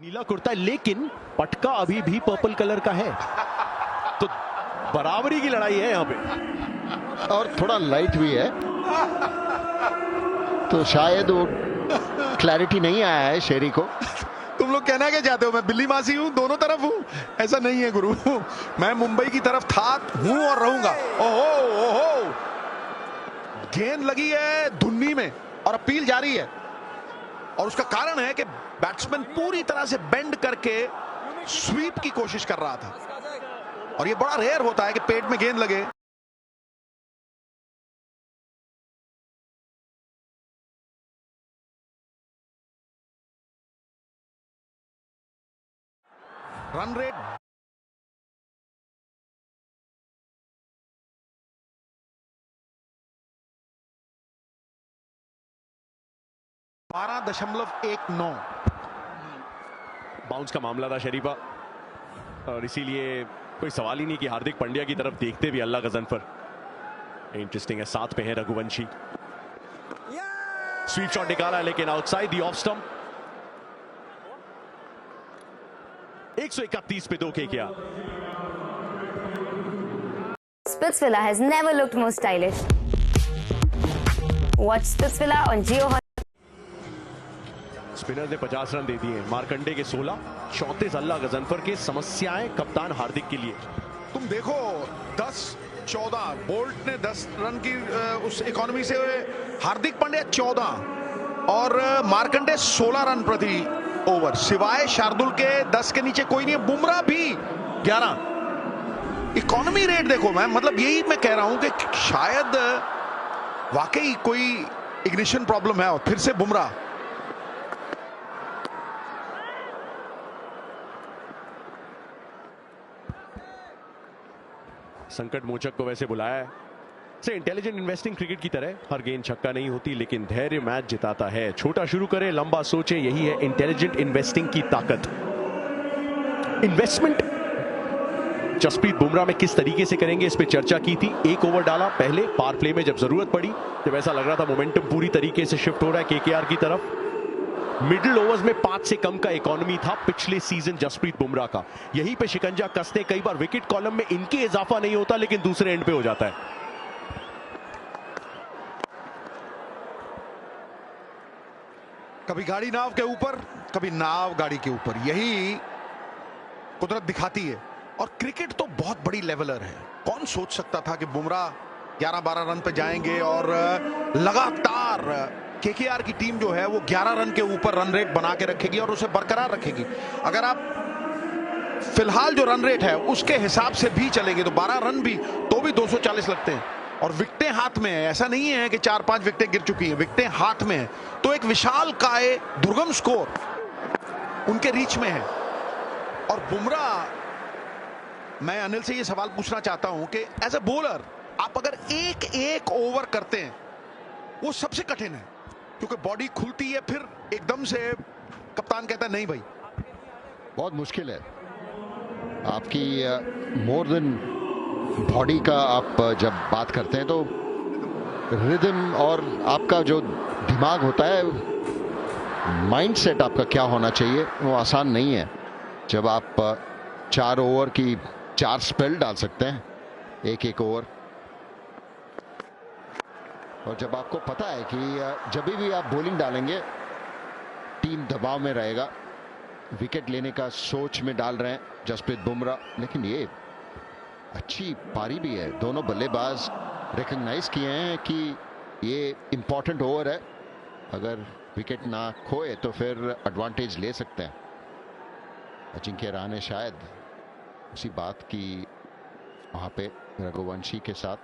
नीला कुर्ता है लेकिन पटका अभी भी पर्पल कलर का है, तो बराबरी की लड़ाई है यहाँ पे और थोड़ा लाइट भी है, तो शायद वो क्लैरिटी नहीं आया है शेरी को। तुम लोग कहना क्या चाहते हो? मैं बिल्ली मासी हूं, दोनों तरफ हूं? ऐसा नहीं है गुरु, मैं मुंबई की तरफ था, हूं और रहूंगा। ओहो ओहो, गेंद लगी है धुन्नी में और अपील जारी है, और उसका कारण है कि बैट्समैन पूरी तरह से बेंड करके स्वीप की कोशिश कर रहा था, और ये बड़ा रेयर होता है कि पेट में गेंद लगे। Run rate 12.19। बाउंस का मामला था शरीफा, और इसीलिए कोई सवाल ही नहीं कि हार्दिक पांड्या की तरफ देखते भी अल्लाह गजनफर। इंटरेस्टिंग है, साथ पे है रघुवंशी। स्वीप शॉट निकाला है लेकिन आउटसाइड दी ऑफ स्टंप। 131 पे 2 KKR। Splitsvilla has never looked more stylish. Watch Splitsvilla on Jio. Spinner ने 50 रन दे दिए, मार्कंडे के 16, 34 अल्लाह गजनफर के। समस्याएं कप्तान हार्दिक के लिए। तुम देखो 10-14, बोल्ट ने 10 रन की उस इकोनॉमी से, हार्दिक पांड्या 14 और मार्कंडे 16 रन प्रति ओवर। सिवाय शार्दुल के 10 के नीचे कोई नहीं है। बुमराह भी 11। इकोनॉमी रेट देखो, मैं मतलब यही मैं कह रहा हूं कि शायद वाकई कोई इग्निशन प्रॉब्लम है। और फिर से बुमराह, संकट मोचक को वैसे बुलाया है। से इंटेलिजेंट इन्वेस्टिंग क्रिकेट की तरह हर गेंद छक्का नहीं होती, लेकिन धैर्य मैच जिताता है। छोटा शुरू करे, लंबा सोचे, यही है इंटेलिजेंट इन्वेस्टिंग की ताकत। इन्वेस्टमेंट जसप्रीत बुमराह में किस तरीके से करेंगे, इस पे चर्चा की थी। एक ओवर डाला पहले पावर प्ले में, जब जरूरत पड़ी, जब ऐसा लग रहा था मोमेंटम पूरी तरीके से शिफ्ट हो रहा है KKR की तरफ। मिडिल ओवर्स में 5 से कम का इकोनॉमी था पिछले सीजन जसप्रीत बुमराह का। यहीं पे शिकंजा कसते, कई बार विकेट कॉलम में इनके इजाफा नहीं होता, लेकिन दूसरे एंड पे हो जाता है। कभी गाड़ी नाव के ऊपर, कभी नाव गाड़ी के ऊपर, यही कुदरत दिखाती है। और क्रिकेट तो बहुत बड़ी लेवलर है। कौन सोच सकता था कि बुमराह 11-12 रन पे जाएंगे और लगातार KKR की टीम जो है वो 11 रन के ऊपर रन रेट बना के रखेगी और उसे बरकरार रखेगी। अगर आप फिलहाल जो रन रेट है उसके हिसाब से भी चलेंगे तो 12 रन भी तो भी 240 लगते हैं, और विकेटें हाथ में है। ऐसा नहीं है कि 4-5 विकेटें गिर चुकी हैं, विकेटें हाथ में है, तो एक विशाल काय दुर्गम स्कोर उनके रीच में है। और बुमराह, मैं अनिल से ये सवाल पूछना चाहता हूं कि एज ए बॉलर आप अगर एक ओवर करते हैं, वो सबसे कठिन है, क्योंकि बॉडी खुलती है, फिर एकदम से कप्तान कहता है नहीं भाई। बहुत मुश्किल है। आपकी मोर देन बॉडी का आप जब बात करते हैं तो रिदम और आपका जो दिमाग होता है, माइंडसेट आपका क्या होना चाहिए, वो आसान नहीं है। जब आप 4 ओवर की 4 स्पेल डाल सकते हैं, एक ओवर, और जब आपको पता है कि जब भी आप बॉलिंग डालेंगे टीम दबाव में रहेगा, विकेट लेने का सोच में डाल रहे हैं जसप्रीत बुमराह। लेकिन ये अच्छी पारी भी है, दोनों बल्लेबाज रिकॉग्नाइज किए हैं कि ये इंपॉर्टेंट ओवर है, अगर विकेट ना खोए तो फिर एडवांटेज ले सकते हैं। अजिंक्य रहाणे शायद उसी बात की वहां पे रघुवंशी के साथ।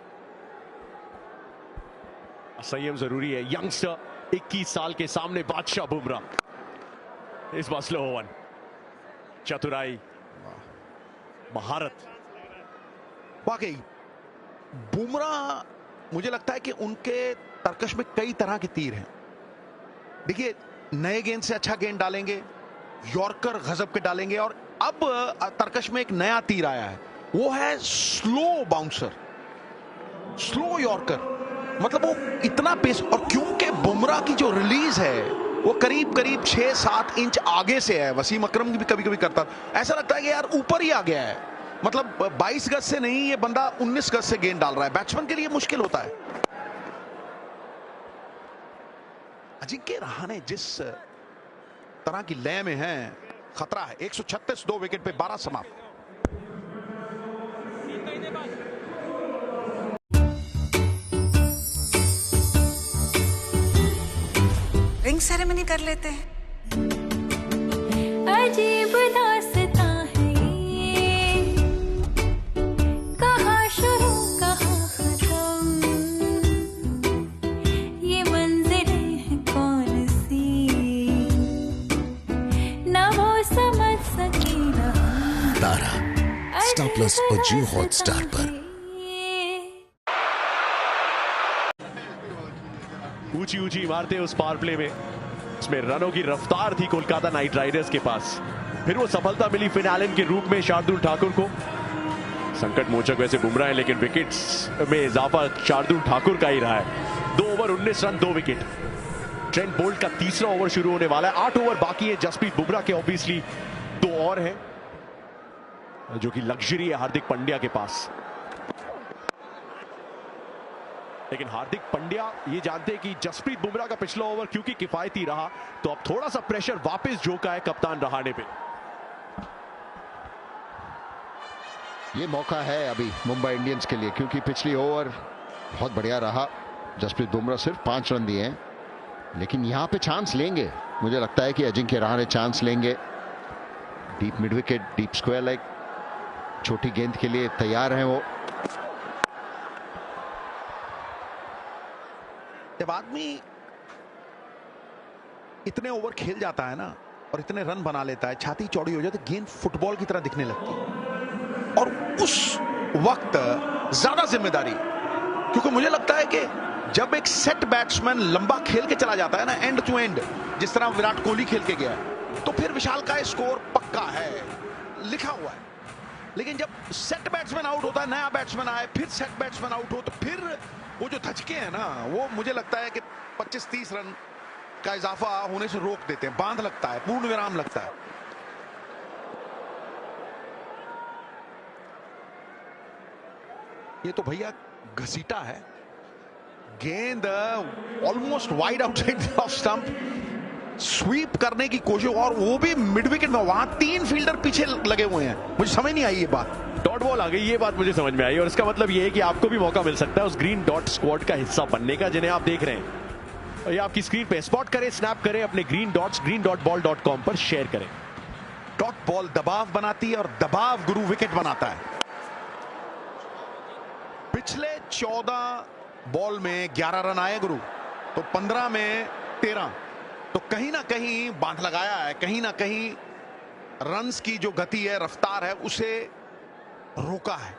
संयम जरूरी है। यंगस्टर 21 साल के सामने बादशाह बुमराह, इस बार स्लो वन, चतुराई, महारत। वाकई बुमराह, मुझे लगता है कि उनके तर्कश में कई तरह के तीर हैं। देखिए, नए गेंद से अच्छा गेंद डालेंगे, यॉर्कर गजब के डालेंगे, और अब तर्कश में एक नया तीर आया है, वो है स्लो बाउंसर, स्लो यॉर्कर। मतलब वो इतना पेस, और क्योंकि बुमराह की जो रिलीज है वो करीब करीब 6-7 इंच आगे से है। वसीम अकरम भी कभी कभी करता, ऐसा लगता है कि यार ऊपर ही आ गया है। मतलब 22 गज से नहीं, ये बंदा 19 गज से गेंद डाल रहा है। बैट्समैन के लिए मुश्किल होता है। अजिंक्य रहाणे जिस तरह की लय में है, खतरा है। 136 2 विकेट पे 12 समाप्त। रिंग सेरेमनी कर लेते हैं। अजीब दास्तां है ये, कहाँ शुरू कहाँ खत्म, ये मंजिलें हैं कौन सी, ना वो समझ सके ना तारा स्टार प्लस और जियो हॉटस्टार पर। ऊंची ऊंची इमारतें उस पावर प्ले में, उसमें रनों की रफ्तार थी कोलकाता नाइट राइडर्स के पास। फिर वो सफलता मिली फिन एलन के रूप में शार्दुल ठाकुर को। संकट मोचक वैसे बुमराह है, लेकिन विकेट्स में इजाफा शार्दुल ठाकुर का ही रहा है। 2 over 19 run 2 wicket. Trent Boult का तीसरा ओवर शुरू होने वाला है। 8 ओवर बाकी है। जसप्रीत बुमराह के ऑब्वियसली 2 और हैं, जो कि लग्जरी है हार्दिक पांड्या के पास। लेकिन हार्दिक पांड्या ये जानते हैं कि जसप्रीत बुमराह का पिछला ओवर क्योंकि किफायती रहा, तो अब थोड़ा सा प्रेशर वापस झोंका है कप्तान रहाणे पे। ये मौका है अभी मुंबई इंडियंस के लिए, क्योंकि पिछली ओवर बहुत बढ़िया रहा। जसप्रीत बुमराह सिर्फ 5 रन दिए हैं, लेकिन यहां पे चांस लेंगे। मुझे लगता है कि अजिंक्य रहाणे चांस लेंगे। Deep mid wicket, deep square leg, छोटी गेंद के लिए तैयार हैं वो। जब आदमी इतने ओवर खेल जाता है ना और इतने रन बना लेता है, छाती चौड़ी हो जाती है, गेंद फुटबॉल की तरह दिखने लगती है। और उस वक्त ज्यादा जिम्मेदारी, क्योंकि मुझे लगता है कि जब एक सेट बैट्समैन लंबा खेल के चला जाता है ना, एंड टू एंड, जिस तरह विराट कोहली खेल के गया, तो फिर विशाल का स्कोर पक्का है, लिखा हुआ है। लेकिन जब सेट बैट्समैन आउट होता है, नया बैट्समैन आए, फिर सेट बैट्समैन आउट हो, तो फिर वो जो धचके हैं ना, वो मुझे लगता है कि 25-30 रन का इजाफा होने से रोक देते हैं। बांध लगता है, पूर्ण विराम लगता है। ये तो भैया घसीटा है, गेंद almost wide outside off stump, sweep करने की कोशिश, और वो भी मिड विकेट में। वहां 3 फील्डर पीछे लगे हुए हैं। मुझे समझ नहीं आई ये बात। डॉट बॉल आ गई, ये बात मुझे समझ में आई। और इसका मतलब ये है कि आपको भी मौका मिल सकता है उस ग्रीन डॉट स्क्वाड का हिस्सा बनने का, जिन्हें आप देख रहे हैं। और ये आपकी स्क्रीन पे स्पॉट करें, स्नैप करें, अपने ग्रीन डॉट्स greendotball.com पर शेयर करें। डॉट बॉल दबाव बनाती है और दबाव गुरु विकेट बनाता है। पिछले 14 बॉल में 11 रन आए गुरु, तो 15 में 13, तो कहीं ना कहीं बांध लगाया है, कहीं ना कहीं रन्स की जो गति है, रफ्तार है, उसे रोका है।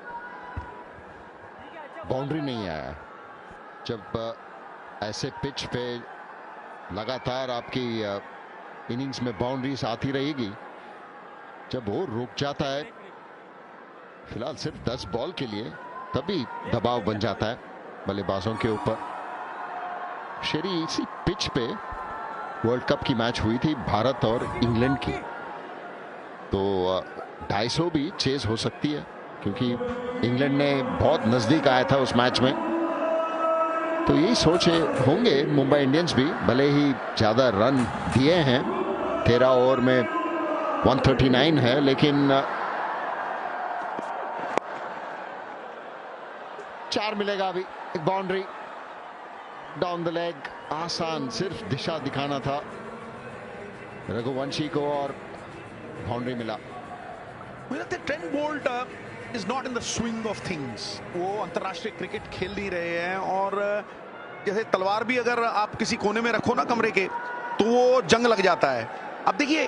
बाउंड्री नहीं आया। जब ऐसे पिच पे लगातार आपकी इनिंग्स में बाउंड्रीज आती रहेगी, जब वो रुक जाता है, फिलहाल सिर्फ 10 बॉल के लिए, तभी दबाव बन जाता है बल्लेबाजों के ऊपर। शेरी, इसी पिच पे वर्ल्ड कप की मैच हुई थी भारत और इंग्लैंड की, तो 250 भी चेज हो सकती है, क्योंकि इंग्लैंड ने बहुत नजदीक आया था उस मैच में। तो यही सोचे होंगे मुंबई इंडियंस भी, भले ही ज्यादा रन दिए हैं, 13 ओवर में 139 है, लेकिन 4 मिलेगा अभी। एक बाउंड्री डाउन द लेग, आसान, सिर्फ दिशा दिखाना था रघुवंशी को और बाउंड्री मिला। मुझे लगता है Trent Boult is not in the swing of things. वो अंतरराष्ट्रीय क्रिकेट खेल नहीं रहे हैं, और जैसे तलवार भी अगर आप किसी कोने में रखो ना कमरे के, तो वो जंग लग जाता है। अब देखिए,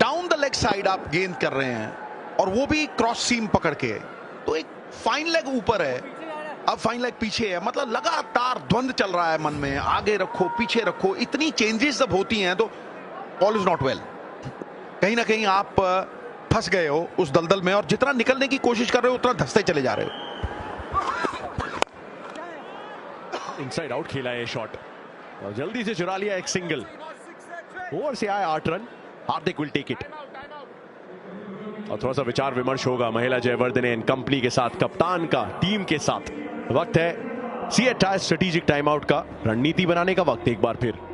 डाउन द लेग साइड आप गेंद कर रहे हैं, और वो भी क्रॉस सीम पकड़ के, तो एक फाइन लेग ऊपर है, अब फाइन लेग पीछे है। मतलब लगातार द्वंद चल रहा है मन में, आगे रखो पीछे रखो, इतनी चेंजेस जब होती हैं तो ऑल इज नॉट वेल। कहीं ना कहीं आप फंस गए हो उस दलदल में, और जितना निकलने की कोशिश कर रहे हो उतना धंसते चले जा रहे हो। इनसाइड आउट खेला है शॉट, और जल्दी से चुरा लिया एक सिंगल। ओवर से आए 8 run. Hardik will take it. और थोड़ा सा विचार विमर्श होगा महिला जयवर्धने एंड कंपनी के साथ, कप्तान का, टीम के साथ। वक्त है सीएसआई स्ट्रेटेजिक टाइम आउट का, रणनीति बनाने का वक्त एक बार फिर।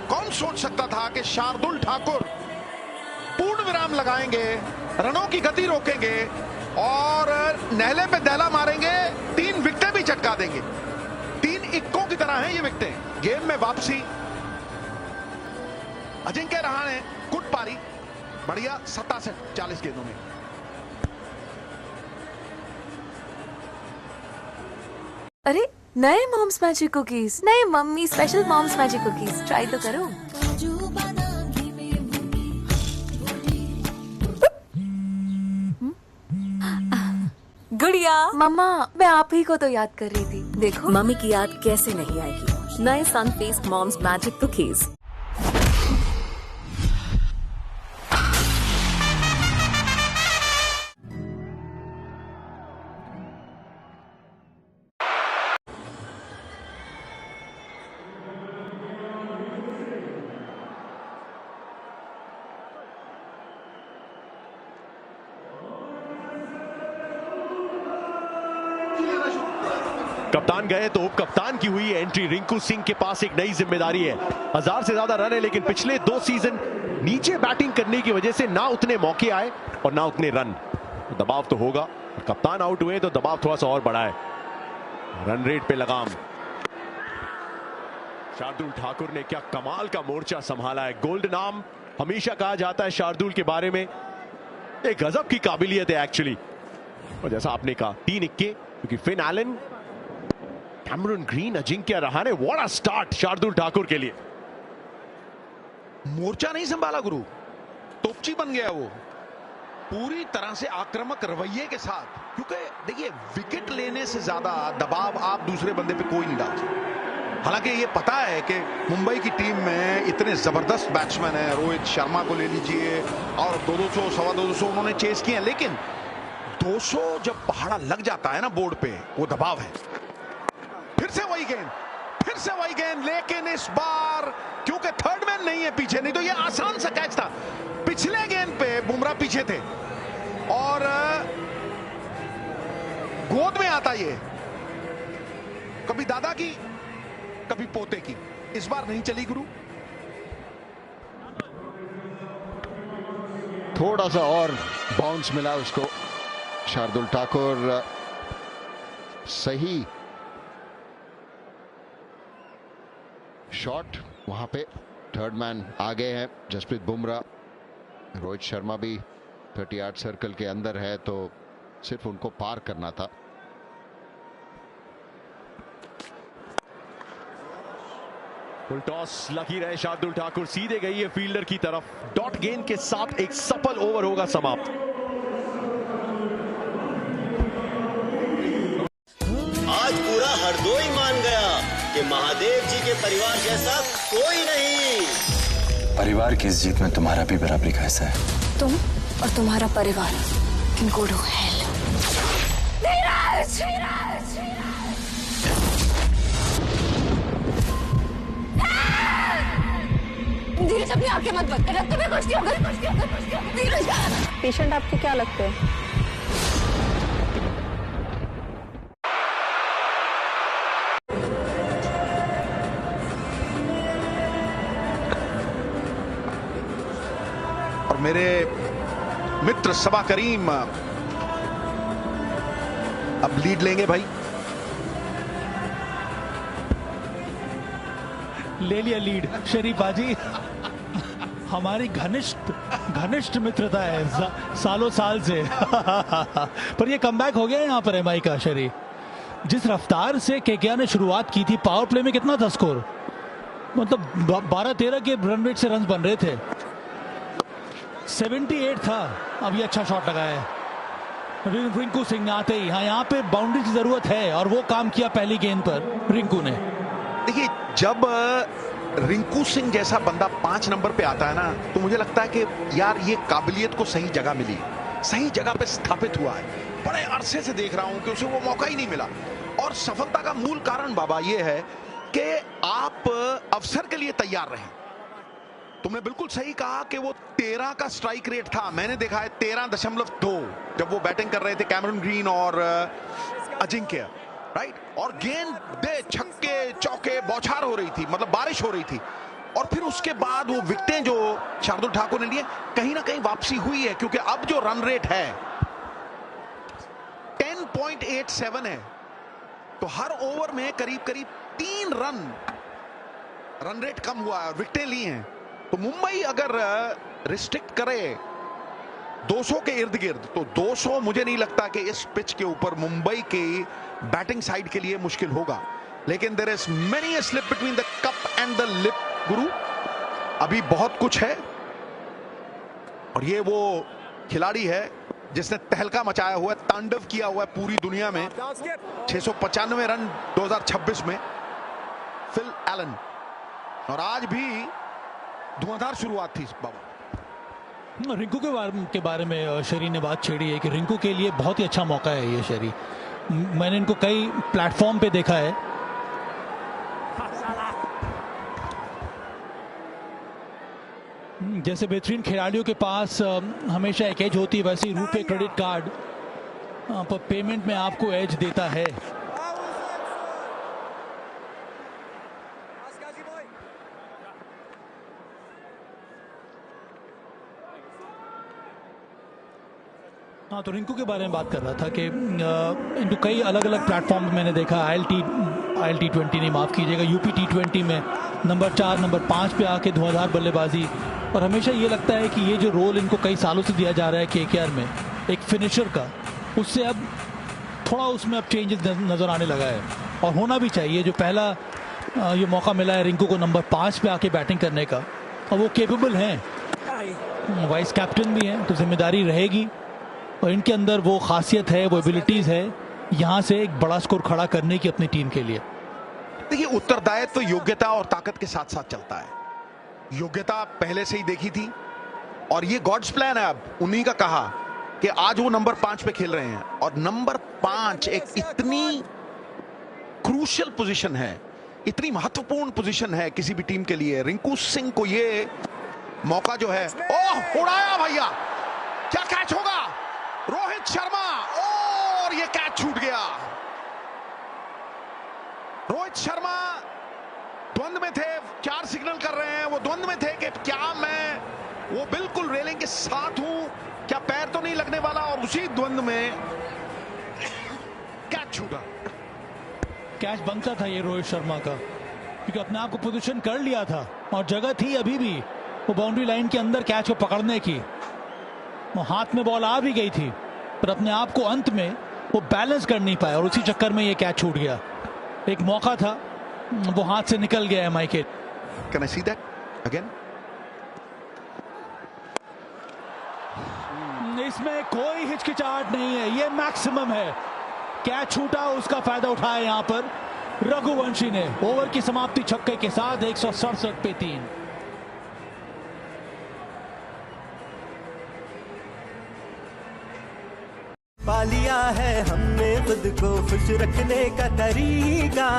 कौन सोच सकता था कि शार्दुल ठाकुर पूर्ण विराम लगाएंगे, रनों की गति रोकेंगे और नहले पे दहला मारेंगे, 3 विकेटें भी चटका देंगे। 3 इक्कों की तरह हैं ये विकेटें। गेम में वापसी, अजिंक्य रहाणे गुड पारी, बढ़िया 67 40 गेंदों में। अरे नए मॉम्स मैजिक कुकीज, नए मम्मी special Mom's Magic cookies, try तो करो। गुड़िया, मम्मा मैं आप ही को तो याद कर रही थी। देखो मम्मी की याद कैसे नहीं आएगी। नए सनफेस्ट मॉम्स मैजिक कुकीज। कप्तान गए तो उप कप्तान की हुई एंट्री। रिंकू सिंह के पास एक नई जिम्मेदारी है। 1000 से ज्यादा रन है, लेकिन पिछले 2 सीजन नीचे बैटिंग करने की वजह से ना उतने मौके आए और ना उतने रन। दबाव तो होगा, कप्तान आउट हुए तो दबाव थोड़ा सा और बढ़ा है। रन रेट पे लगाम। शार्दुल ठाकुर ने क्या कमाल का मोर्चा संभाला है। गोल्डन आर्म हमेशा कहा जाता है शार्दुल के बारे में, एक गजब की काबिलियत है एक्चुअली। और जैसा आपने कहा 3 इक्के, क्योंकि Finn Allen, Cameron green, Ajinkya Rahane, what a start Shardul Thakur के लिए। मोर्चा नहीं संभाला गुरु, तोपची बन गया वो, पूरी तरह से आक्रामक रवैये के साथ। क्योंकि देखिए विकेट लेने से ज्यादा दबाव आप दूसरे बंदे पे कोई नहीं डाल सकते। हालांकि ये पता है कि मुंबई की टीम में इतने जबरदस्त बैट्समैन हैं, रोहित शर्मा को ले लीजिए, और 200 सवा 200 उन्होंने चेस किए हैं, लेकिन 200 जब पहाड़ा लग जाता है ना बोर्ड पे, वो दबाव है। फिर से वही गेंद, फिर से वही गेंद, लेकिन इस बार क्योंकि थर्ड मैन नहीं है पीछे, नहीं तो ये आसान सा कैच था। पिछले गेंद पे बुमराह पीछे थे और गोद में आता ये, कभी दादा की कभी पोते की। इस बार नहीं चली गुरु। थोड़ा सा और बाउंस मिला उसको। शार्दुल ठाकुर सही शॉट, वहां पे थर्ड मैन आ गए हैं जसप्रीत बुमराह। रोहित शर्मा भी 38 सर्कल के अंदर है, तो सिर्फ उनको पार करना था। फुल टॉस लगी रहे शार्दुल ठाकुर, सीधे गई है फील्डर की तरफ। डॉट गेंद के साथ एक सफल ओवर होगा समाप्त। आज पूरा हरदोई मान गया कि महादेव जी के परिवार जैसा कोई नहीं। परिवार की इस जीत में तुम्हारा भी बराबरी का हिस्सा है। तुम और तुम्हारा परिवार can go to hell। धीरज अपनी आंखें मत बंद कर, तुम्हें कुछ नहीं होगा, धीरज। पेशेंट आपको क्या लगते हैं? और मेरे मित्र सबा करीम अब लीड लेंगे भाई। ले लिया लीड शरीफ बाजी। हमारी घनिष्ठ मित्रता है सालों साल से। पर ये कमबैक हो गया यहाँ पर एमआई का। शरीफ जिस रफ्तार से केकेआर ने शुरुआत की थी, पावर प्ले में कितना था स्कोर, मतलब 12-13 के रन रेट से रन बन रहे थे। 78 था। अब ये अच्छा शॉट लगाया है। रिंकू सिंह आते ही, हाँ यहाँ पे बाउंड्री की जरूरत है और वो काम किया पहली गेंद पर रिंकू ने। देखिए, जब रिंकू सिंह जैसा बंदा 5 नंबर पे आता है ना, तो मुझे लगता है कि यार ये काबिलियत को सही जगह मिली, सही जगह पे स्थापित हुआ है। बड़े अरसे से देख रहा हूं कि उसे वो मौका ही नहीं मिला। और सफलता का मूल कारण बाबा ये है कि आप अवसर के लिए तैयार रहें। तुमने बिल्कुल सही कहा कि वो 13 का स्ट्राइक रेट था, मैंने देखा है 13.2 जब वो बैटिंग कर रहे थे कैमरन ग्रीन और अजिंक्य, राइट। और गेंद छक्के चौके बौछार हो रही थी, मतलब बारिश हो रही थी। और फिर उसके बाद वो विकेटें जो शार्दुल ठाकुर ने लिए, कहीं ना कहीं वापसी हुई है, क्योंकि अब जो रन रेट है 10.87 है। तो हर ओवर में करीब करीब 3 रन रेट कम हुआ है और विकेटें ली हैं। तो मुंबई अगर रिस्ट्रिक्ट करे 200 के इर्द गिर्द, तो 200 मुझे नहीं लगता कि इस पिच के ऊपर मुंबई की बैटिंग साइड के लिए मुश्किल होगा। लेकिन there is many slip between the cup and the lip गुरु, अभी बहुत कुछ है। और ये वो खिलाड़ी है जिसने तहलका मचाया हुआ है, तांडव किया हुआ है पूरी दुनिया में। 695 रन 2026 में फिल एलन, और आज भी धुआंधार शुरुआत थी बाबा। रिंकू के बारे में शरी ने बात छेड़ी है कि रिंकू के लिए बहुत ही अच्छा मौका है ये शरी। मैंने इनको कई प्लेटफॉर्म पे देखा है। जैसे बेहतरीन खिलाड़ियों के पास हमेशा एक एज होती है, वैसे ही रुपए क्रेडिट कार्ड पर पेमेंट में आपको एज देता है। हाँ, तो रिंकू के बारे में बात कर रहा था कि इनको कई अलग अलग प्लेटफॉर्म मैंने देखा। ILT20 नहीं, माफ़ कीजिएगा, UP T20 में नंबर 4 नंबर 5 पे आके धुआंधार बल्लेबाजी। और हमेशा ये लगता है कि ये जो रोल इनको कई सालों से दिया जा रहा है KKR में एक फिनिशर का, उससे अब थोड़ा उसमें अब चेंजेस नज़र आने लगा है। और होना भी चाहिए। जो पहला ये मौका मिला है रिंकू को नंबर 5 पे आके बैटिंग करने का, और वो केपेबल हैं, वाइस कैप्टन भी हैं, तो जिम्मेदारी रहेगी। और इनके अंदर वो खासियत है, वो एबिलिटीज़ है यहाँ से एक बड़ा स्कोर खड़ा करने की अपनी टीम के लिए। देखिए, उत्तरदायित्व तो योग्यता और ताकत के साथ साथ चलता है। योग्यता पहले से ही देखी थी, और ये गॉड्स प्लान है। अब उन्हीं का कहा कि आज वो नंबर 5 पे खेल रहे हैं, और नंबर 5 एक इतनी क्रूशियल पोजीशन है, इतनी महत्वपूर्ण पोजीशन है किसी भी टीम के लिए। रिंकू सिंह को ये मौका जो है, ओह उड़ाया भैया, क्या कैच होगा, रोहित शर्मा, और ये कैच छूट गया। रोहित शर्मा द्वंद में थे, 4 सिग्नल कर रहे हैं, वो द्वंद में थे कि क्या मैं वो बिल्कुल रेलिंग के साथ हूं, क्या पैर तो नहीं लगने वाला, और उसी द्वंद में कैच छूटा। कैच बनता था ये रोहित शर्मा का, क्योंकि अपने आप को पोजीशन कर लिया था और जगह थी अभी भी वो बाउंड्री लाइन के अंदर कैच को पकड़ने की। वो हाथ में बॉल आ भी गई थी, पर अपने आप को अंत में वो बैलेंस कर नहीं पाया, और उसी चक्कर में ये कैच छूट गया। एक मौका था, वो हाथ से निकल गया है माइके। Can I see that again? इसमें कोई हिचकिचाहट नहीं है, ये मैक्सिमम है। कैच छूटा, उसका फायदा उठाया यहां पर रघुवंशी ने। ओवर की समाप्ति छक्के के साथ 167 पे 3। पा लिया है हमने खुद को खुश रखने का तरीका।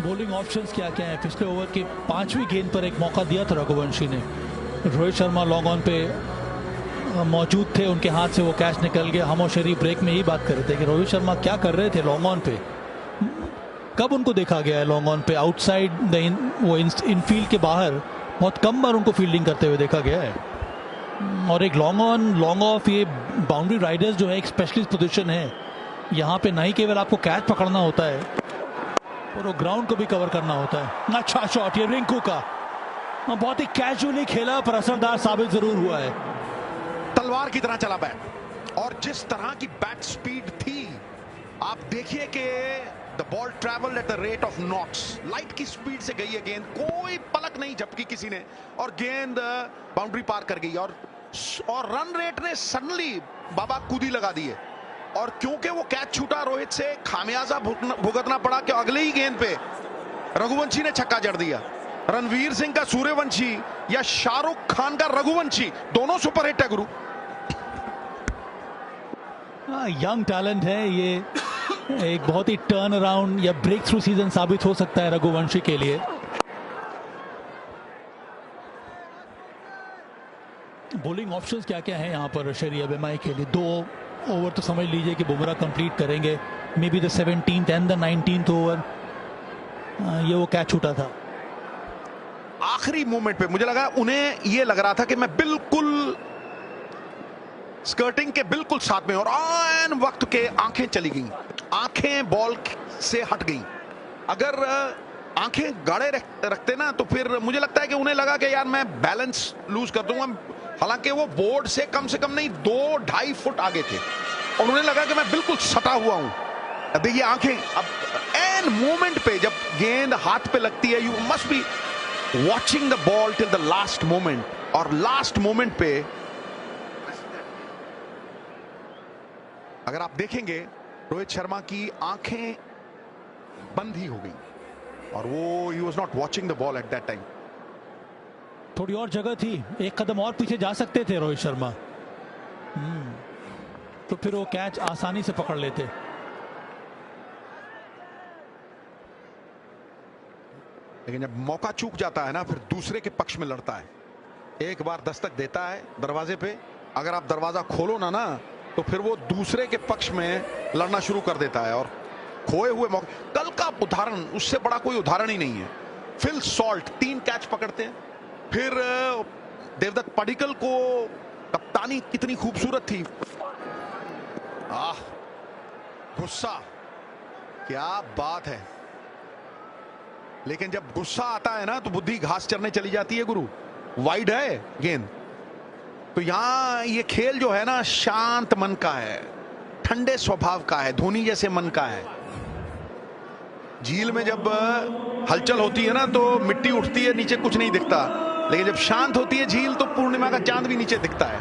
बॉलिंग ऑप्शंस क्या क्या हैं? पिछले ओवर के 5वीं गेंद पर एक मौका दिया था रघुवंशी ने। रोहित शर्मा लॉन्ग ऑन पे मौजूद थे, उनके हाथ से वो कैच निकल गया। हम और शरीफ ब्रेक में यही बात कर रहे थे कि रोहित शर्मा क्या कर रहे थे लॉन्ग ऑन पे, कब उनको देखा गया है लॉन्ग ऑन पे आउटसाइड वो इनफील्ड के बाहर बहुत कम बार उनको फील्डिंग करते हुए देखा गया है। और एक लॉन्ग ऑन लॉन्ग ऑफ, ये बाउंड्री राइडर्स जो है एक स्पेशलिस्ट पोजीशन है। यहाँ पे नहीं केवल आपको कैच पकड़ना होता है और वो ग्राउंड को भी कवर करना होता है। अच्छा शॉट ये रिंकू का, बहुत ही कैजुअली खेला पर असरदार साबित जरूर हुआ है। तलवार की तरह चला बैट, और जिस तरह की बैट स्पीड थी, आप देखिए कि the ball travelled at the rate of knots, light की स्पीड से गई है गेंद, कोई पलक नहीं झपकी किसी ने और गेंद बाउंड्री पार कर गई और रन रेट ने सडनली बाबा कूदी लगा दी है। और क्योंकि वो कैच छूटा, रोहित से खामियाजा भुगतना पड़ा कि अगले ही गेंद पे रघुवंशी ने छक्का जड़ दिया। रणवीर सिंह का सूर्यवंशी या शाहरुख खान का रघुवंशी, दोनों सुपरहिट है गुरु। यंग टैलेंट है ये, एक बहुत ही टर्न अराउंड या ब्रेक थ्रू सीजन साबित हो सकता है रघुवंशी के लिए। बॉलिंग ऑप्शंस क्या क्या हैं यहाँ पर शरी अब एमआई के लिए? 2 ओवर तो समझ लीजिए कि बुमराह कंप्लीट करेंगे, may be the 17th and the 19th over. ये वो कैच छूटा था आखिरी मोमेंट पे, मुझे लगा उन्हें ये लग रहा था कि मैं बिल्कुल स्कर्टिंग के बिल्कुल साथ में, और आन वक्त के आंखें चली गई, आंखें बॉल से हट गई। अगर आंखें गाढ़े रखते ना तो फिर मुझे लगता है कि उन्हें लगा कि यार मैं बैलेंस लूज कर दूंगा। हालांकि वो बोर्ड से कम नहीं 2-2.5 फुट आगे थे और उन्हें लगा कि मैं बिल्कुल सटा हुआ हूं। देखिए आंखें, अब एन मोमेंट पे जब गेंद हाथ पे लगती है, you must be watching the ball till the last moment, और लास्ट मोमेंट पे अगर आप देखेंगे रोहित शर्मा की आंखें बंद ही हो गई और वो he was not watching the ball at that time. थोड़ी और जगह थी, एक कदम और पीछे जा सकते थे रोहित शर्मा, तो फिर वो कैच आसानी से पकड़ लेते। लेकिन जब मौका चूक जाता है ना, फिर दूसरे के पक्ष में लड़ता है। एक बार दस्तक देता है दरवाजे पे, अगर आप दरवाजा खोलो ना तो फिर वो दूसरे के पक्ष में लड़ना शुरू कर देता है। और खोए हुए मौके, कल का उदाहरण, उससे बड़ा कोई उदाहरण ही नहीं है। फिल सॉल्ट 3 कैच पकड़ते हैं, फिर देवदत्त पडिक्कल को कप्तानी कितनी खूबसूरत थी। गुस्सा, क्या बात है। लेकिन जब गुस्सा आता है ना तो बुद्धि घास चरने चली जाती है गुरु। वाइड है गेंद, तो यहां ये खेल जो है ना शांत मन का है, ठंडे स्वभाव का है, धोनी जैसे मन का है। झील में जब हलचल होती है ना तो मिट्टी उठती है, नीचे कुछ नहीं दिखता, लेकिन जब शांत होती है झील तो पूर्णिमा का चांद भी नीचे दिखता है।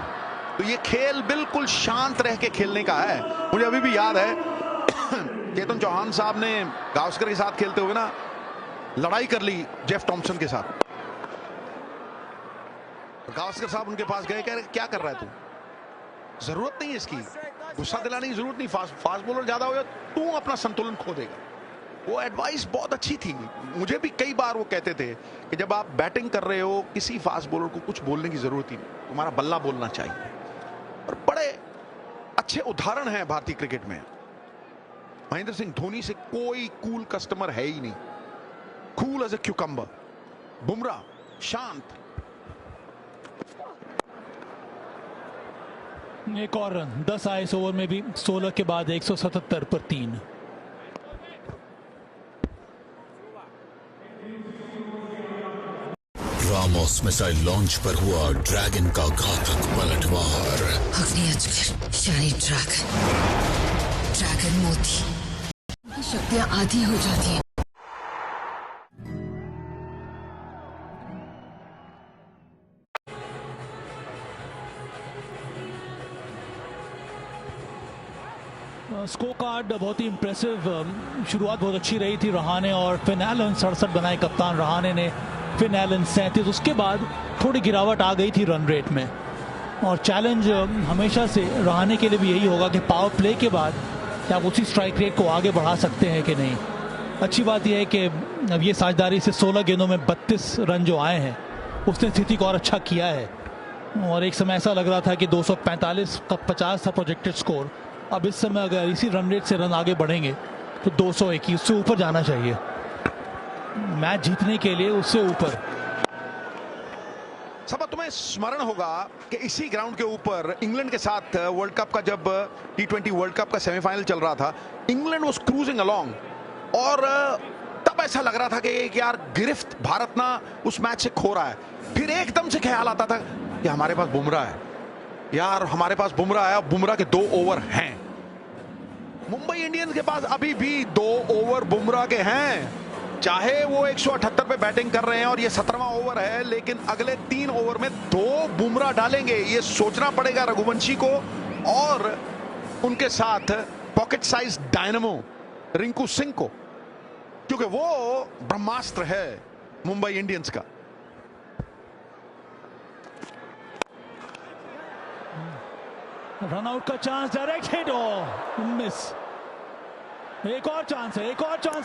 तो ये खेल बिल्कुल शांत रह के खेलने का है। मुझे अभी भी याद है चेतन चौहान साहब ने गावस्कर के साथ खेलते हुए ना लड़ाई कर ली जेफ टॉमसन के साथ। गावस्कर साहब उनके पास गए, कह रहे क्या कर रहा है तू, जरूरत नहीं है इसकी, गुस्सा दिलाने की जरूरत नहीं, फास्ट बॉलर ज्यादा हो गया तू अपना संतुलन खो देगा। वो एडवाइस बहुत अच्छी थी। मुझे भी कई बार वो कहते थे कि जब आप बैटिंग कर रहे हो किसी फास्ट बॉलर को कुछ बोलने की जरूरत ही नहीं, तुम्हारा बल्ला बोलना चाहिए। और बड़े अच्छे उदाहरण हैं भारतीय क्रिकेट में। महेंद्र सिंह धोनी से कोई कूल कस्टमर है ही नहीं, cool as a cucumber. Bumrah शांत। एक और रन 10 आए इस ओवर में भी, 16 के बाद 177 पर 3। रामोस मिसाइल लॉन्च पर हुआ ड्रैगन का घातक पलटवार। अग्नि अजगर शाही ड्रैगन मोती, शक्तियां आधी हो जाती हैं। स्कोर कार्ड बहुत ही इंप्रेसिव, शुरुआत बहुत अच्छी रही थी रहाणे और फिन एलन 67 बनाए कप्तान रहाणे ने, फिन एलन 37। उसके बाद थोड़ी गिरावट आ गई थी रन रेट में, और चैलेंज हमेशा से रहाणे के लिए भी यही होगा कि पावर प्ले के बाद क्या आप उसी स्ट्राइक रेट को आगे बढ़ा सकते हैं कि नहीं। अच्छी बात यह है कि अब ये साझेदारी से 16 गेंदों में 32 रन जो आए हैं उसने स्थिति को और अच्छा किया है। और एक समय ऐसा लग रहा था कि 245 का 50 था प्रोजेक्टेड स्कोर, अब इस समय अगर इसी रन रेट से रन आगे बढ़ेंगे तो 221 उससे ऊपर जाना चाहिए मैच जीतने के लिए, उससे ऊपर। सब तुम्हें स्मरण होगा कि इसी ग्राउंड के ऊपर इंग्लैंड के साथ वर्ल्ड कप का, जब T20 वर्ल्ड कप का सेमीफाइनल चल रहा था, इंग्लैंड वाज क्रूजिंग अलोंग, और तब ऐसा लग रहा था कि यार गिरफ्त भारत ना उस मैच से खो रहा है। फिर एकदम से ख्याल आता था कि हमारे पास बुमराह है, यार हमारे पास बुमराह है, बुमराह के 2 ओवर हैं। मुंबई इंडियंस के पास अभी भी 2 ओवर बुमराह के हैं, चाहे वो 178 पे बैटिंग कर रहे हैं और ये 17वां ओवर है, लेकिन अगले 3 ओवर में 2 बुमराह डालेंगे। ये सोचना पड़ेगा रघुवंशी को और उनके साथ pocket size dynamo Rinku Singh को, क्योंकि वो ब्रह्मास्त्र है मुंबई इंडियंस का। रन आउट का चांस, डायरेक्ट हिट और मिस। एक और चांस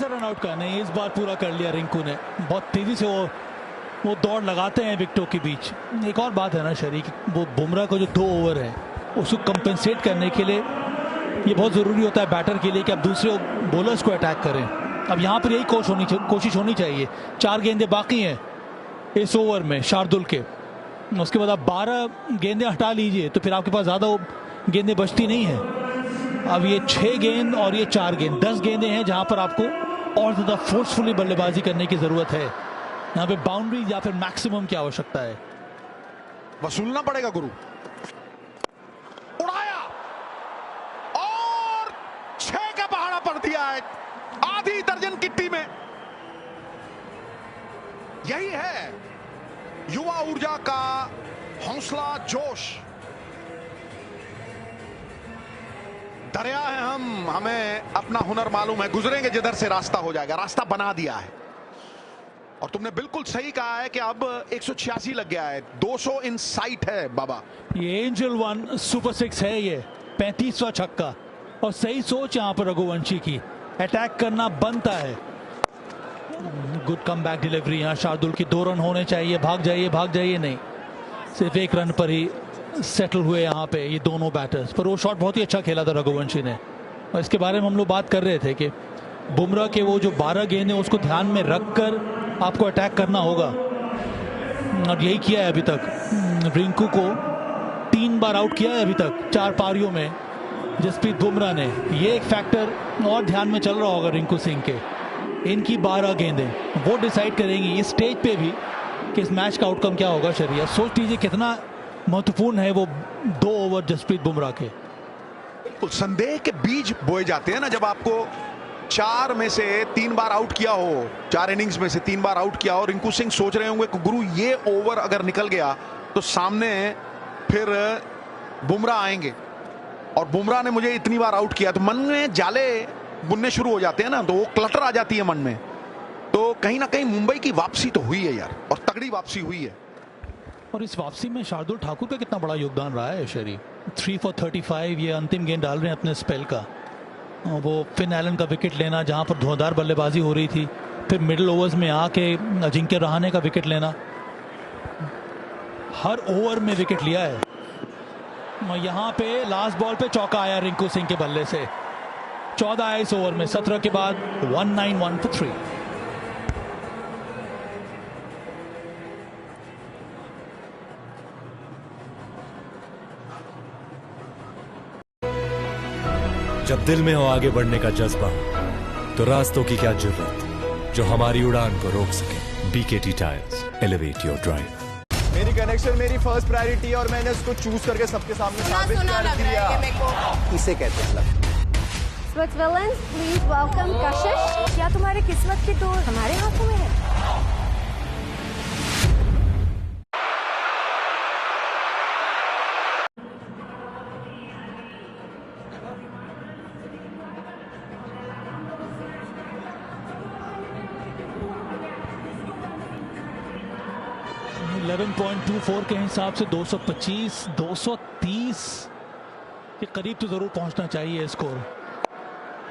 है रन आउट का। नहीं, इस बार पूरा कर लिया रिंकू ने। बहुत तेजी से वो दौड़ लगाते हैं विकेटों के बीच। एक और बात है ना शरीक, वो बुमराह को जो 2 ओवर है उसको कंपेंसेट करने के लिए ये बहुत जरूरी होता है बैटर के लिए कि आप दूसरे बॉलर्स को अटैक करें। अब यहाँ पर यही कोशिश होनी चाहिए। 4 गेंदें बाकी हैं इस ओवर में शार्दुल के, उसके बाद आप 12 गेंदें हटा लीजिए तो फिर आपके पास ज्यादा गेंदें बचती नहीं है। अब ये 6 गेंद और ये 4 गेंद, 10 गेंदें हैं जहां पर आपको और ज्यादा फोर्सफुली बल्लेबाजी करने की जरूरत है। यहाँ पे बाउंड्री या फिर मैक्सिमम की आवश्यकता है। वसूलना पड़ेगा गुरु। उड़ाया और 6 का पहाड़ा पड़ दिया है आधी दर्जन किट्टी में। यही है युवा ऊर्जा का हौसला, जोश। दरिया है हमें अपना हुनर मालूम है, गुजरेंगे जिधर से रास्ता हो जाएगा। रास्ता बना दिया है और तुमने बिल्कुल सही कहा है कि अब 186 लग गया है, 200 इन साइट है बाबा। ये एंजल 1 सुपर 6 है, ये 35वां छक्का। और सही सोच यहां पर रघुवंशी की, अटैक करना बनता है। गुड कमबैक डिलीवरी यहाँ शार्दुल की। 2 रन होने चाहिए, भाग जाइए नहीं, सिर्फ 1 रन पर ही सेटल हुए यहाँ पे ये दोनों बैटर्स। पर वो शॉट बहुत ही अच्छा खेला था रघुवंशी ने, और इसके बारे में हम लोग बात कर रहे थे कि बुमराह के वो जो 12 गेंद है उसको ध्यान में रखकर आपको अटैक करना होगा, और यही किया है अभी तक। रिंकू को 3 बार आउट किया है अभी तक 4 पारियों में जसप्रीत बुमराह ने। ये एक फैक्टर और ध्यान में चल रहा होगा रिंकू सिंह के। इनकी 12 गेंदें वो डिसाइड करेंगी इस स्टेज पे भी कि इस मैच का आउटकम क्या होगा। शरिया सोच लीजिए कितना महत्वपूर्ण है वो 2 ओवर जसप्रीत बुमराह के। बिल्कुल संदेह के बीज बोए जाते हैं ना, जब आपको 4 में से 3 बार आउट किया हो, 4 इनिंग्स में से 3 बार आउट किया हो। रिंकू सिंह सोच रहे होंगे कि गुरु ये ओवर अगर निकल गया तो सामने फिर बुमराह आएंगे, और बुमराह ने मुझे इतनी बार आउट किया, तो मन में जाले बुनने शुरू हो जाते हैं ना, तो वो क्लटर आ जाती है मन में। तो कहीं ना कहीं मुंबई की वापसी तो हुई है यार, और तगड़ी वापसी हुई है। और इस वापसी में शार्दुल ठाकुर का कितना बड़ा योगदान रहा है शरी। 3 for 35 ये अंतिम गेंद डाल रहे हैं अपने स्पेल का। वो फिन एलन का विकेट लेना जहां पर धुआंधार बल्लेबाजी हो रही थी, फिर मिडिल ओवर्स में आके अजिंक्य रहाणे का विकेट लेना, हर ओवर में विकेट लिया है। यहां पे लास्ट बॉल पे चौका आया रिंकू सिंह के बल्ले से। 14 है इस ओवर में, 17 के बाद 191 for 3। जब दिल में हो आगे बढ़ने का जज्बा, तो रास्तों की क्या जरूरत जो हमारी उड़ान को रोक सके। BKT tyres, elevate your drive. मेरी कनेक्शन मेरी फर्स्ट प्रायोरिटी है और मैंने उसको चूज करके सबके सामने साबित कर दिया। इसे कहते हैं लव। विलेंस, प्लीज वेलकम कशिश। क्या तुम्हारी किस्मत की डोर हमारे हाथों में है? .24 के हिसाब से 225, 230 के करीब तो जरूर पहुंचना चाहिए स्कोर।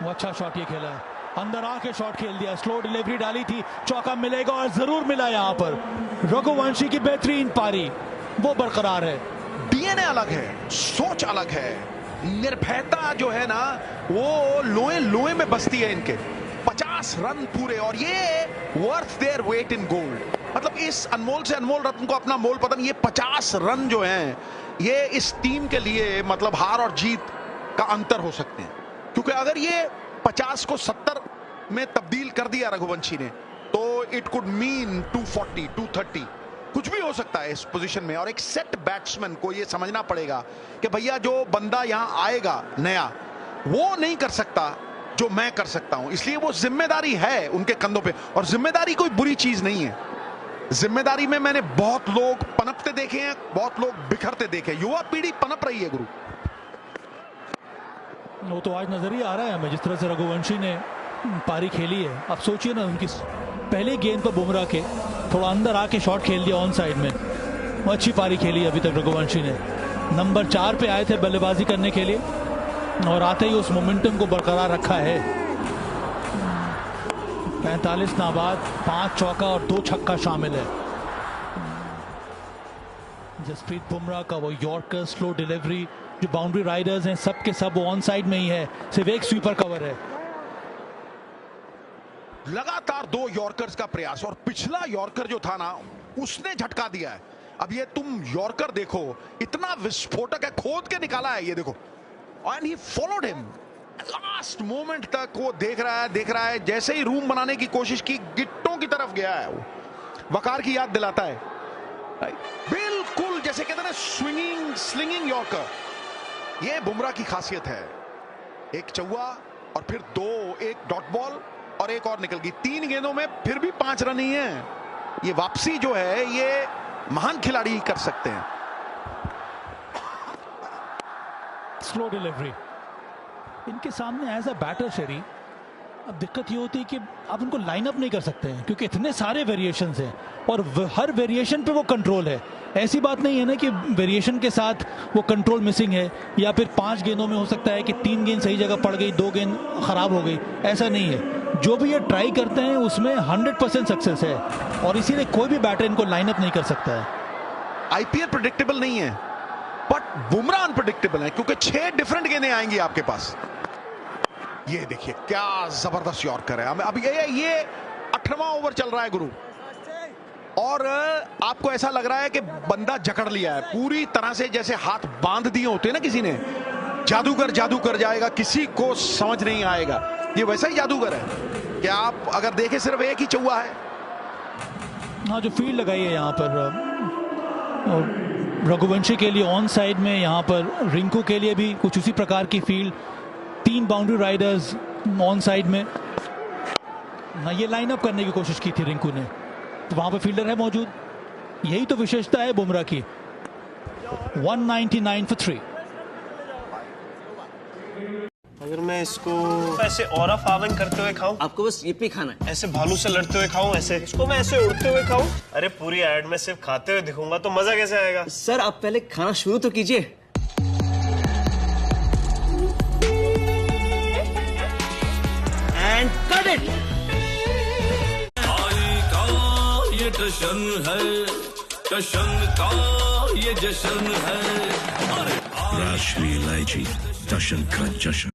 वो अच्छा शॉट ये खेला है, अंदर आके शॉट खेल दिया, स्लो डिलीवरी डाली थी, चौका मिलेगा और जरूर मिला। यहाँ पर रघुवंशी की बेहतरीन पारी वो बरकरार है। डीएनए अलग है, सोच अलग है, निर्भयता जो है ना वो लोए लोए में बसती है इनके। 50 रन पूरे, और ये worth their weight in gold. मतलब इस अनमोल से अनमोल रत्न को अपना मोल पता नहीं। ये 50 रन जो हैं ये इस टीम के लिए मतलब हार और जीत का अंतर हो सकते हैं, क्योंकि अगर ये 50 को 70 में तब्दील कर दिया रघुवंशी ने तो इट कुड मीन 240, 230, कुछ भी हो सकता है इस पोजीशन में। और एक सेट बैट्समैन को ये समझना पड़ेगा कि भैया जो बंदा यहाँ आएगा नया वो नहीं कर सकता जो मैं कर सकता हूं, इसलिए वो जिम्मेदारी है उनके कंधों पे। और जिम्मेदारी कोई बुरी चीज नहीं है। जिम्मेदारी में मैंने बहुत लोग पनपते देखे हैं, बहुत लोग बिखरते देखे। युवा पीढ़ी पनप रही है गुरु। वो तो आज नजर ही आ रहा है हमें, जिस तरह से रघुवंशी ने पारी खेली है। अब सोचिए ना, उनकी पहले गेंद पर बुमराह के थोड़ा अंदर आके शॉट खेल दिया ऑन साइड में। वो अच्छी पारी खेली अभी तक रघुवंशी ने। नंबर 4 पे आए थे बल्लेबाजी करने के लिए और आते ही उस मोमेंटम को बरकरार रखा है। 45 नाबाद, 5 चौका और 2 छक्का शामिल है। जसप्रीत बुमराह का वो यॉर्कर स्लो डिलीवरी, जो बाउंड्री राइडर्स हैं सब के सब ऑन साइड में ही है, सिर्फ एक स्वीपर कवर है। लगातार 2 यॉर्कर्स का प्रयास, और पिछला यॉर्कर जो था ना उसने झटका दिया है। अब ये तुम यॉर्कर देखो, इतना विस्फोटक है, खोद के निकाला है ये देखो। And he followed him last moment तक। वो देख रहा है, जैसे ही रूम बनाने की कोशिश की, गिट्टों की तरफ गया है। वो वकार की याद दिलाता है, बिल्कुल जैसे कहते हैं ना स्लिंगिंग यॉर्कर। ये बुमराह की खासियत है। एक चौवा और फिर 2, एक डॉट बॉल और एक और निकल गई। 3 गेंदों में फिर भी 5 रन ही है। ये वापसी जो है ये महान खिलाड़ी कर सकते हैं। स्लो डिलीवरी इनके सामने एज अ बैटर शरी। अब दिक्कत ये होती है कि आप उनको लाइन अप नहीं कर सकते हैं, क्योंकि इतने सारे वेरिएशंस हैं और हर वेरिएशन पे वो कंट्रोल है। ऐसी बात नहीं है ना कि वेरिएशन के साथ वो कंट्रोल मिसिंग है, या फिर 5 गेंदों में हो सकता है कि 3 गेंद सही जगह पड़ गई, 2 गेंद खराब हो गई। ऐसा नहीं है, जो भी ये ट्राई करते हैं उसमें 100% सक्सेस है, और इसीलिए कोई भी बैटर इनको लाइनअप नहीं कर सकता है। आईपीएल प्रेडिक्टेबल नहीं है, बट बुमराह अनप्रेडिक्टेबल है, क्योंकि 6 डिफरेंट गेंदें आएंगी आपके पास। ये देखिए क्या जबरदस्त यॉर्कर है। अब ये 18वां ओवर चल रहा है गुरु, और आपको ऐसा लग रहा है कि बंदा जकड़ लिया है पूरी तरह से, जैसे हाथ बांध दिए होते हैं ना किसी ने। जादूगर जादू कर जाएगा, किसी को समझ नहीं आएगा। ये वैसा ही जादूगर है कि आप अगर देखें सिर्फ एक ही चौवा है। हाँ, जो फील्ड लगाई है यहाँ पर रघुवंशी के लिए ऑन साइड में, यहाँ पर रिंकू के लिए भी कुछ उसी प्रकार की field. 3 boundary Riders on side में ना, ये लाइनअप करने की कोशिश की थी रिंकू ने, तो वहां पर फील्डर है मौजूद। यही तो विशेषता है बुमराह की। 199 for 3। अगर मैं इसको ऐसे औरा फावन करते हुए खाऊं, आपको बस ये भी खाना है। ऐसे भालू से लड़ते हुए खाऊं, ऐसे इसको मैं ऐसे उड़ते हुए खाऊं। अरे पूरी एड में सिर्फ खाते हुए दिखूंगा तो मजा कैसे आएगा? सर आप पहले खाना शुरू तो कीजिए। And cut it. ये जश्न है, जश्न का ये जश्न है। राष्ट्रीय इलायची जश्न का जश्न।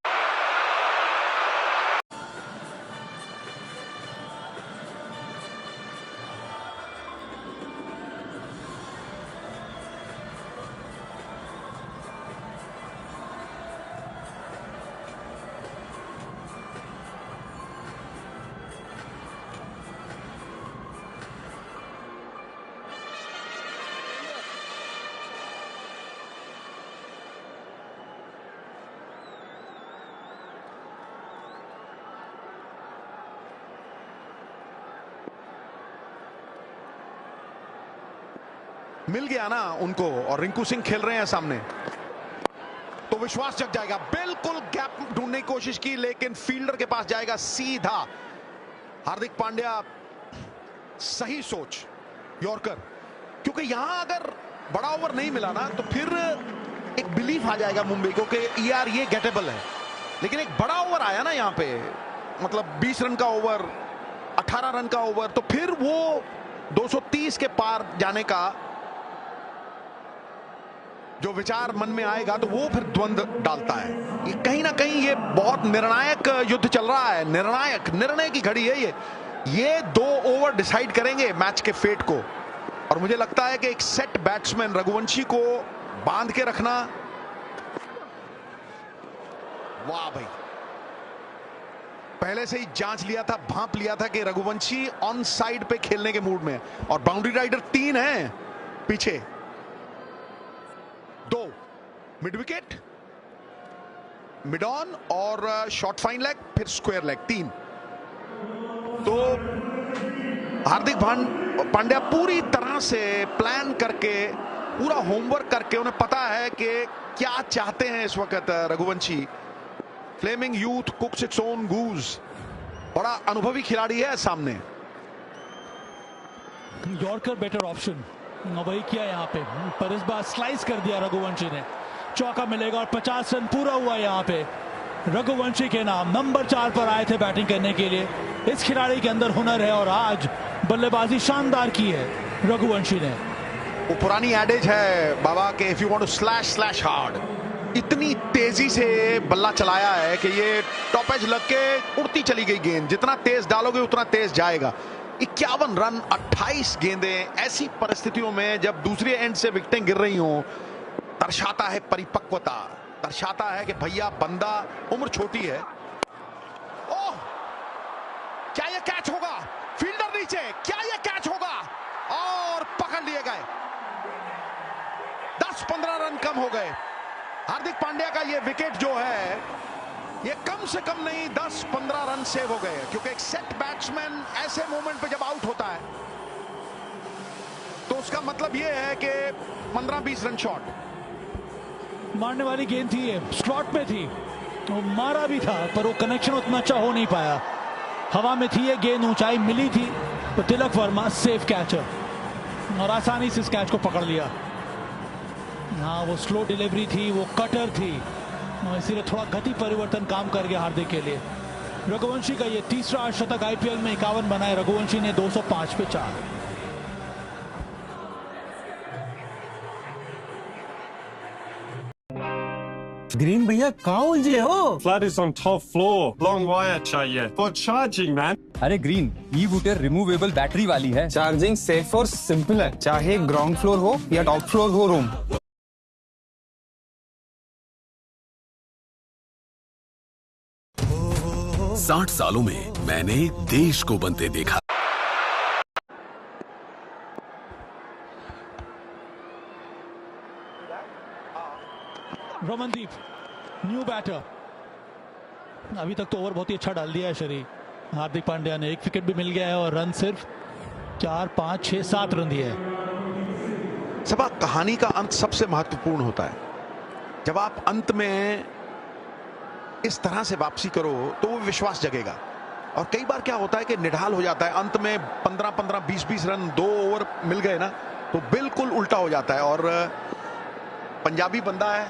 मिल गया ना उनको, और रिंकू सिंह खेल रहे हैं सामने, तो विश्वास जग जाएगा। बिल्कुल गैप ढूंढने की कोशिश की, लेकिन फील्डर के पास जाएगा सीधा। हार्दिक पांड्या, सही सोच यॉर्कर, क्योंकि यहां अगर बड़ा ओवर नहीं मिला ना तो फिर एक बिलीफ आ जाएगा मुंबई को कि यार ये गेटेबल है। लेकिन एक बड़ा ओवर आया ना यहाँ पे, मतलब 20 रन का ओवर, 18 रन का ओवर, तो फिर वो 230 के पार जाने का जो विचार मन में आएगा तो वो फिर द्वंद डालता है। ये कहीं ना कहीं ये बहुत निर्णायक युद्ध चल रहा है, निर्णायक निर्णय की घड़ी है ये 2 ओवर डिसाइड करेंगे मैच के फेट को। और मुझे लगता है कि एक सेट बैट्समैन रघुवंशी को बांध के रखना, वाह भाई, पहले से ही जांच लिया था, भांप लिया था कि रघुवंशी ऑन साइड पे खेलने के मूड में, और बाउंड्री राइडर 3 हैं पीछे। 2 मिड विकेट, मिड ऑन और शॉर्ट फाइन लेग, फिर स्क्वायर लेग, 3। तो हार्दिक पांड्या पूरी तरह से प्लान करके, पूरा होमवर्क करके, उन्हें पता है कि क्या चाहते हैं इस वक्त Raghuvanshi. Flaming youth cooks its own goose, बड़ा अनुभवी खिलाड़ी है सामने। यॉर्कर बेटर ऑप्शन, वही किया यहाँ पे, पर इस बार स्लाइस कर दिया रघुवंशी ने। चौका मिलेगा और 50 रन पूरा हुआ यहाँ पे। रघुवंशी के नाम नंबर 4 पर आए थे बैटिंग करने के लिए। इस खिलाड़ी के अंदर हुनर है और आज बल्लेबाजी शानदार की है रघुवंशी ने। वो पुरानी एडेज है बाबा के, if you want to slash slash hard. इतनी तेजी से बल्ला चलाया है कि ये टॉप एज लग के उड़ती चली गई गेंद। जितना तेज डालोगे उतना तेज जाएगा। 51 रन, 28 गेंदें। ऐसी परिस्थितियों में जब दूसरे एंड से विकेटें गिर रही हों, दर्शाता है परिपक्वता, दर्शाता है कि भैया बंदा, उम्र छोटी है। ओह, क्या ये कैच होगा? फील्डर नीचे, क्या ये कैच होगा? और पकड़ लिए गए। 10-15 रन कम हो गए। हार्दिक पांड्या का ये विकेट जो है, ये कम से कम नहीं 10-15 रन सेव हो गए। क्योंकि एक सेट बैट्समैन ऐसे मोमेंट पे जब आउट होता है तो उसका मतलब ये है कि 15-20 रन शॉट। मारने वाली गेंद थी, ये स्लॉट में थी, वो मारा भी था पर वो कनेक्शन उतना अच्छा हो नहीं पाया। हवा में थी ये गेंद, ऊंचाई मिली थी तो तिलक वर्मा सेफ कैचर और आसानी से इस कैच को पकड़ लिया। हाँ, वो स्लो डिलीवरी थी, वो कटर थी, इसीलिए थोड़ा गति परिवर्तन काम कर गया हार्दिक के लिए। रघुवंशी का ये तीसरा शतक आईपीएल में 51 बनाए रघुवंशी ने 205 पे 4। ग्रीन भैया कहाँ उलझे हो? Flat is on top floor. Long wire चाहिए for charging, man. अरे ग्रीन, ई-बूटर रिमूवेबल बैटरी वाली है। चार्जिंग सेफ और सिंपल है, चाहे ग्राउंड फ्लोर हो या टॉप फ्लोर हो रूम। 60 सालों में मैंने देश को बनते देखा। रमनदीप न्यू बैटर, अभी तक तो ओवर बहुत ही अच्छा डाल दिया है शरी हार्दिक पांड्या ने। एक विकेट भी मिल गया है और रन सिर्फ 4, 5, 6, 7 रन दिए हैं। सबा, कहानी का अंत सबसे महत्वपूर्ण होता है। जब आप अंत में इस तरह से वापसी करो तो वो विश्वास जगेगा। और कई बार क्या होता है कि निढाल हो जाता है, अंत में 15-15, 20-20 रन 2 ओवर मिल गए ना, तो बिल्कुल उल्टा हो जाता है। और पंजाबी बंदा है,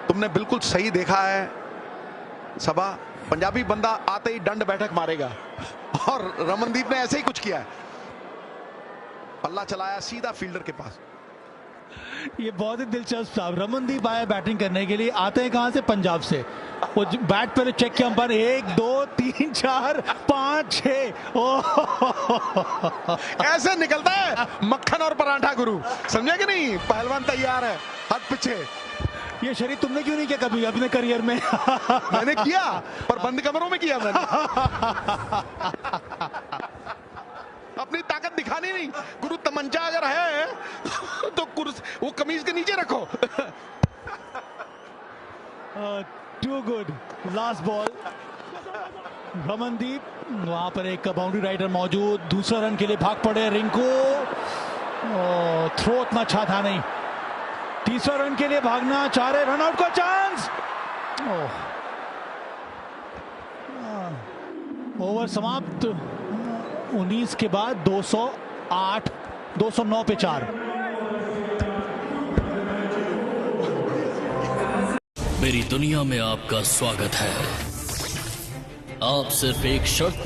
तुमने बिल्कुल सही देखा है सबा, पंजाबी बंदा आते ही दंड बैठक मारेगा और रमनदीप ने ऐसे ही कुछ किया है। पल्ला चलाया सीधा फील्डर के पास। ये बहुत ही दिलचस्प था। रमनदीप आया बैटिंग करने के लिए, आते हैं कहां से? पंजाब से। वो बैट पर चेक किया अंपायर, 1, 2, 3, 4, 5, 6। ऐसे निकलता है मक्खन और पराठा गुरु, समझे कि नहीं? पहलवान तैयार है, हाथ पीछे। ये शरीर तुमने क्यों नहीं किया कभी अपने करियर में? मैंने किया, पर बंद कमरों में किया मैंने। अपनी ताकत दिखानी नहीं। गुरु, तमंचा अगर है तो वो कमीज के नीचे रखो। Too good. Last ball, Ramandeep, वहां पर एक बाउंड्री राइडर मौजूद, दूसरा रन के लिए भाग पड़े रिंकू। थ्रो उतना अच्छा था नहीं, तीसरा रन के लिए भागना चाह रहे, रन आउट का चांस। ओवर समाप्त। 19 के बाद 208, 209 पे 4। मेरी दुनिया में आपका स्वागत है। आप सिर्फ एक शर्त पर